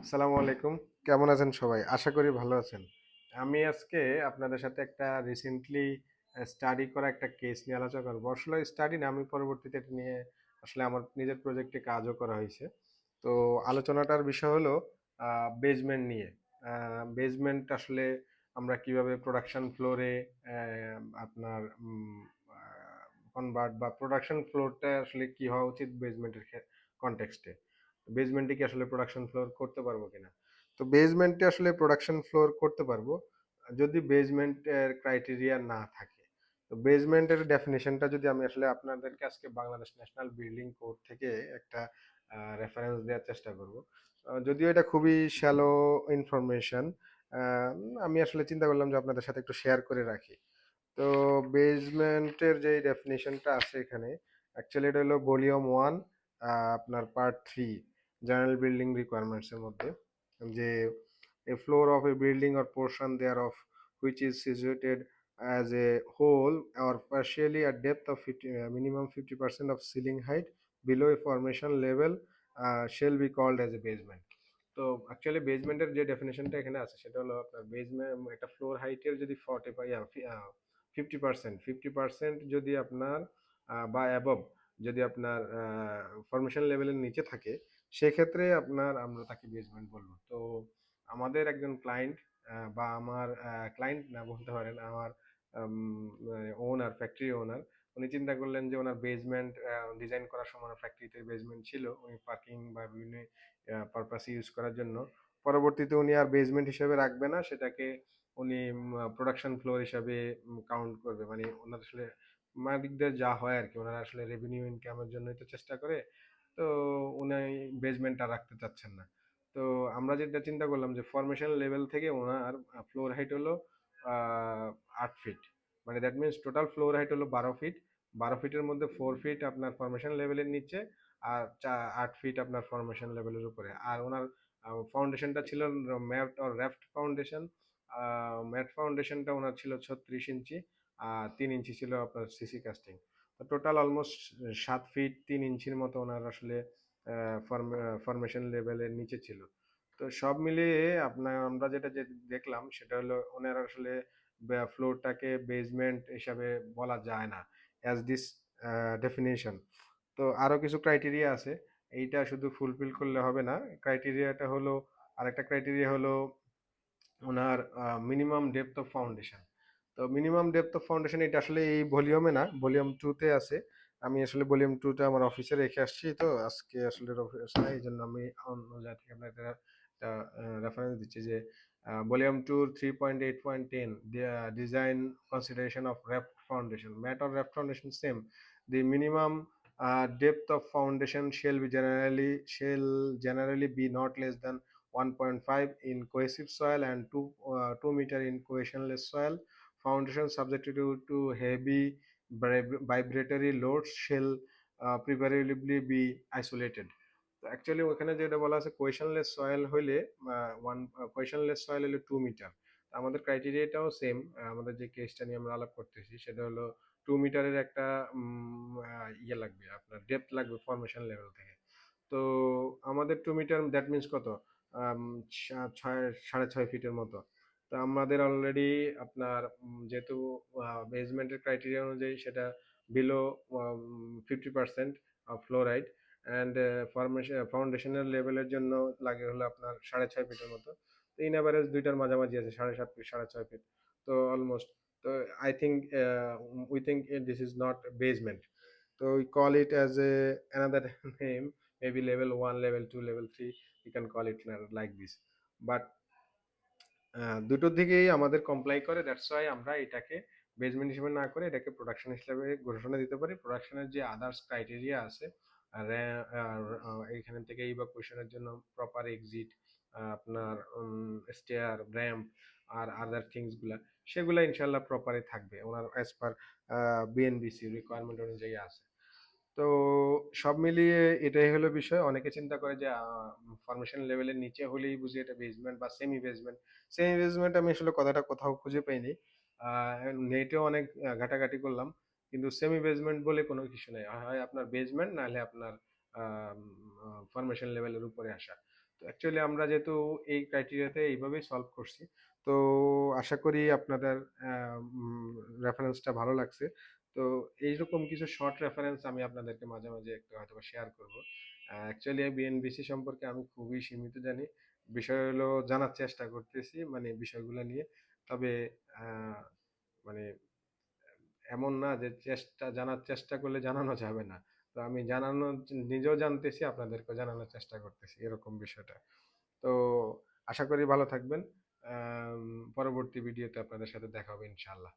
আসসালামু আলাইকুম। কেমন আছেন সবাই? আশা করি ভালো আছেন। আমি আজকে আপনাদের সাথে একটা রিসেন্টলি স্টাডি করা একটা কেস নিয়ে আলোচনা করব। আসলে স্টাডি না, আমি পরবর্তীতে এটা নিয়ে আসলে আমার নিজের প্রজেক্টে কাজও করা হইছে। তো আলোচনাটার বিষয় হলো বেজমেন্ট নিয়ে। বেজমেন্ট আসলে আমরা কিভাবে প্রোডাকশন ফ্লোরে আপনার আ কনভার্ট বা প্রোডাকশন ফ্লোরটা আসলে কি হওয়া উচিত বেজমেন্টের কনটেক্সটে। বেজমেন্টে কি আসলে প্রোডাকশন ফ্লোর করতে পারবো কিনা? তো বেজমেন্টে আসলে প্রোডাকশন ফ্লোর করতে পারবো যদি বেজমেন্টের ক্রাইটেরিয়া না থাকে। তো বেজমেন্টের ডেফিনিশনটা যদি আমি আসলে আপনাদেরকে আজকে বাংলাদেশ ন্যাশনাল বিল্ডিং কোড থেকে একটা রেফারেন্স দেওয়ার চেষ্টা করব। যদিও এটা খুবই শ্যালো ইনফরমেশন, আমি আসলে চিন্তা করলাম যে আপনাদের সাথে একটু শেয়ার করে রাখি। তো বেজমেন্টের যে ডেফিনেশনটা আছে এখানে, অ্যাকচুয়ালি এটা হলো ভলিউম 1, আপনার পার্ট 3, জেনারেল বিল্ডিং রিকোয়ারমেন্টস এর মধ্যে, যে a floor of a building or portion thereof which is situated সিচুয়েটেড as a whole or partially at depth of minimum 50% of ceiling height below a formation level shall be called as a basement. তো actually বেজমেন্টের যে ডেফিনেশনটা এখানে আছে সেটা হলো আপনার basement একটা floor হাইটের যদি 50% যদি আপনার বা অ্যাবভ যদি আপনার ফরমেশন লেভেলের নিচে থাকে, সেক্ষেত্রে আপনার আমরা তাকে বেসমেন্ট বলবো। তো আমাদের একজন ক্লায়েন্ট, বা আমার ক্লায়েন্ট না বলতে পারেন, আমার ওনার, ফ্যাক্টরি ওনার, উনি চিন্তা করলেন যে ওনার বেসমেন্ট ডিজাইন করার সময় ফ্যাক্টরিতে বেসমেন্ট ছিল, উনি পার্কিং বা বিভিন্ন পারপাসে ইউজ করার জন্য। পরবর্তীতে উনি আর বেসমেন্ট হিসেবে রাখবে না, সেটাকে উনি প্রোডাকশন ফ্লোর হিসাবে কাউন্ট করবে। মানে ওনার আসলে মালিকদের যা হয় আর কি, ওনারা আসলে রেভিনিউ ইনকামের জন্যই তো চেষ্টা করে। তো উনি বেসমেন্টটা রাখতে চাচ্ছেন না। তো আমরা যেটা চিন্তা করলাম যে ফরমেশন লেভেল থেকে ওনার ফ্লোর হাইট হলো 8 ফিট। মানে that means total floor height হলো 12 ফিট। 12 ফিটের মধ্যে 4 ফিট আপনার ফরমেশন লেভেলের নিচে, আর 8 ফিট আপনার ফরমেশন লেভেলের উপরে। আর ওনার ফাউন্ডেশনটা ছিল mat or raft foundation. Mat ফাউন্ডেশনটা ওনার ছিল 36 ইঞ্চি, আর 3 ইঞ্চি ছিল আপনার সিসি কাস্টিং। তো টোটাল অলমোস্ট 7 ফিট 3 ইঞ্চির মতো ওনার আসলে ফরমেশন লেভেলের নিচে ছিল। তো সব মিলিয়ে আপনার আমরা যেটা যে দেখলাম সেটা হলো ওনার আসলে ফ্লোরটাকে বেসমেন্ট হিসাবে বলা যায় না অ্যাজ দিস ডেফিনেশন। তো আরো কিছু ক্রাইটেরিয়া আছে, এইটা শুধু ফুলফিল করলে হবে না। ক্রাইটেরিয়াটা হলো, আরেকটা ক্রাইটেরিয়া হলো ওনার মিনিমাম ডেপথ অফ ফাউন্ডেশন। তো মিনিমাম ডেপথ অফ ফাউন্ডেশন এটা আসলে এই ভলিউমে না, ভলিউম 2 তে আছে। আমি আসলে ভলিউম 2টা আমার অফিসে রেখে আসছি, তো আজকে আসলে অফিস নাই, এই জন্য আমি অন্য জায়গা থেকে আপনার একটা রেফারেন্স দিচ্ছি যে volume 2 3.8.10, design consideration of raft foundation, mat or raft foundation same, the minimum depth of foundation shall generally be not less than 1.5 in cohesive soil and 2 meter in cohesionless soil. Foundation subjected to heavy vibratory loads shall preferably be isolated. তো actually ওখানে যেটা বলা আছে কোয়েশনলেস soil হইলে, one কোয়েশনলেস soil হলে 2 metre. আমাদের ক্রাইটেরিয়াটাও same. আমাদের যে কেসটা নিয়ে আমরা আলাপ করতেছি সেটা হলো 2 মিটারের একটা ইয়ে লাগবে, আপনার ডেপথ লাগবে ফরমেশন লেভেল থেকে। তো আমাদের 2 মিটার দ্যাট মিনস কত, আম, 6.5 ফিটের মতো। তো আমাদের অলরেডি আপনার যেহেতু বেসমেন্টের ক্রাইটেরিয়া অনুযায়ী সেটা below 50% of fluoride, and formation ফাউন্ডেশনের লেভেলের জন্য লাগে হলো আপনার 6.5 ফিটের মতো। তো ইন অ্যাভারেজ দুইটার মাঝামাঝি আছে, 7.5 ফিট 6.5 ফিট। তো অলমোস্ট, তো I think we think this is not basement. তো we call it as a another name, maybe level 1, level 2, level 3, we can call it like this. But দুটোর দিকেই আমাদের comply করে, দ্যাটস ওয়াই আমরা এটাকে basement হিসেবে না করে এটাকে প্রোডাকশন হিসেবে ঘোষণা দিতে পারি। প্রোডাকশনের যে আদার্স ক্রাইটেরিয়া আছে, এইখান থেকে ইভাকুয়েশনের জন্য প্রপার এক্সিট, আপনার স্টেয়ার, র্যাম্প, আর আদার থিংস গুলা, সেগুলা ইনশাল্লাহ প্রপারই থাকবে ওনার অ্যাজ পার বিএনবিসি রিকোয়ারমেন্ট অনুযায়ী আছে। তো সব মিলিয়ে এটাই হলো বিষয়। অনেকে চিন্তা করে যে ফরমেশন লেভেলের নিচে হলেই বুঝি এটা বেসমেন্ট বা সেমি বেসমেন্ট। সেমি বেসমেন্ট আমি আসলে কথাটা কোথাও খুঁজে পাইনি, নেটেও অনেক ঘাটাঘাটি করলাম, কিন্তু সেমি বেসমেন্ট বলে কোনো কিছু নেই। হয় আপনার বেসমেন্ট, নাহলে আপনার ফরমেশন লেভেলের উপরে আসা। অ্যাকচুয়ালি আমরা যেহেতু এই ক্রাইটেরিয়াতে এইভাবেই সলভ করছি, তো আশা করি আপনাদের রেফারেন্সটা ভালো লাগছে। তো এইরকম কিছু শর্ট রেফারেন্স আমি আপনাদেরকে মাঝে মাঝে একটু হয়তো শেয়ার করব। অ্যাকচুয়ালি বিএনবিসি সম্পর্কে আমি খুবই সীমিত জানি। বিষয় হলো জানার চেষ্টা করতেছি মানে বিষয়গুলো নিয়ে। তবে আহ, মানে এমন না যে জানার চেষ্টা করলে জানানো যাবে না। তো আমি নিজেও জানতেছি, আপনাদেরকেও জানানোর চেষ্টা করতেছি, এরকম বিষয়টা। তো আশা করি ভালো থাকবেন। পরবর্তী ভিডিওতে আপনাদের সাথে দেখা হবে ইনশাআল্লাহ।